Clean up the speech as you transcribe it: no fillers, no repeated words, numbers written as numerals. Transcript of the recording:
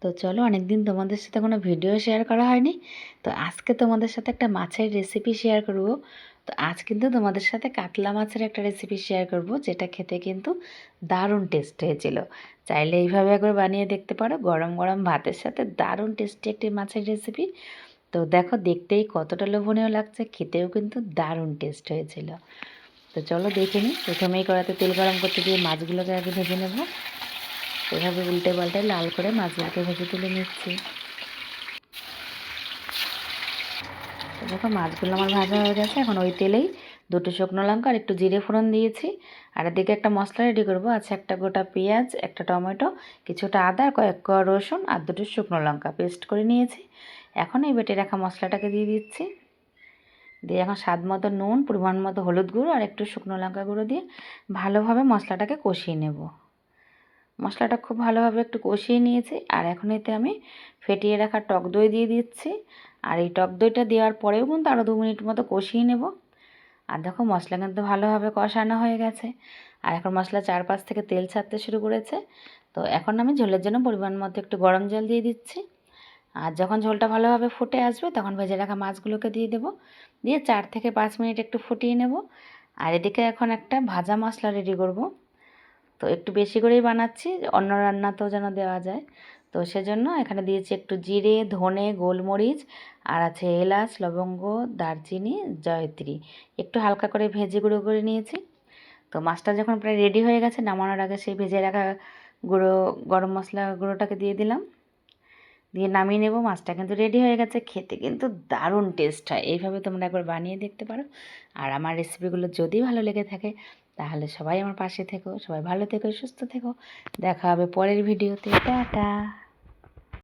তো চলো, অনেকদিন তোমাদের সাথে কোনো ভিডিও শেয়ার করা হয়নি। তো আজকে তোমাদের সাথে একটা মাছের রেসিপি শেয়ার করব। তো আজ কিন্তু তোমাদের সাথে কাতলা মাছের একটা রেসিপি শেয়ার করব, যেটা খেতে কিন্তু দারুণ টেস্ট হয়েছিল। চাইলে এইভাবে একবার বানিয়ে দেখতে পারো, গরম গরম ভাতের সাথে দারুণ টেস্টি একটি মাছের রেসিপি। তো দেখো, দেখতেই কতটা লোভনীয় লাগছে, খেতেও কিন্তু দারুণ টেস্ট হয়েছিল। তো চলো দেখে নিই। প্রথমেই কড়াতে তেল গরম করতে দিয়ে মাছগুলোকে আগে ভেজে নেব। এভাবে উল্টে পাল্টে লাল করে মাছগুলোকে ভেজে তুলে নিচ্ছি। তো দেখো, মাছগুলো আমার ভাজা হয়ে গেছে। এখন ওই তেলেই দুটো শুকনো লঙ্কা আর একটু জিরে ফোড়ন দিয়েছি। আর এদিকে একটা মশলা রেডি করবো। আছে একটা গোটা পেঁয়াজ, একটা টমেটো, কিছুটা আদা, কয়েক কোয়া রসুন আর দুটো শুকনো লঙ্কা পেস্ট করে নিয়েছি। এখন এই বেটে রাখা মশলাটাকে দিয়ে দিচ্ছি। দিয়ে এখন স্বাদ মতো নুন, পরিমাণ মতো হলুদ গুঁড়ো আর একটু শুকনো লঙ্কা গুঁড়ো দিয়ে ভালোভাবে মশলাটাকে কষিয়ে নেব। মশলাটা খুব ভালোভাবে একটু কষিয়ে নিয়েছি। আর এখন এতে আমি ফেটিয়ে রাখা টক দই দিয়ে দিচ্ছি। আর এই টক দইটা দেওয়ার পরেও কিন্তু আরও 2 মিনিট মতো কষিয়ে নেব। আর দেখো, মশলা কিন্তু ভালোভাবে কষানো হয়ে গেছে। আর এখন মশলা চারপাশ থেকে তেল ছাড়তে শুরু করেছে। তো এখন আমি ঝোলের জন্য পরিমাণ মতো একটু গরম জল দিয়ে দিচ্ছি। আর যখন ঝোলটা ভালোভাবে ফুটে আসবে, তখন ভেজে রাখা মাছগুলোকে দিয়ে দেবো। দিয়ে 4 থেকে 5 মিনিট একটু ফুটিয়ে নেব। আর এদিকে এখন একটা ভাজা মশলা রেডি করব। তো একটু বেশি করেই বানাচ্ছি, অন্য রান্নাতেও যেন দেওয়া যায়। তো সেজন্য এখানে দিয়েছি একটু জিরে, ধনে, গোলমরিচ, আর আছে এলাচ, লবঙ্গ, দারচিনি, জয়ত্রী। একটু হালকা করে ভেজে গুঁড়ো করে নিয়েছি। তো মাছটা যখন প্রায় রেডি হয়ে গেছে, নামানোর আগে সেই ভেজে রাখা গুঁড়ো গরম মশলা গুঁড়োটাকে দিয়ে দিলাম। দিয়ে নামিয়ে নেব। মাছটা কিন্তু রেডি হয়ে গেছে। খেতে কিন্তু দারুণ টেস্ট হয়। এইভাবে তোমরা একবার বানিয়ে দেখতে পারো। আর আমার রেসিপিগুলো যদি ভালো লেগে থাকে, তাহলে সবাই আমার পাশে থেকো। সবাই ভালো থেকো, সুস্থ থেকো। দেখা হবে পরের ভিডিওতে। টাটা।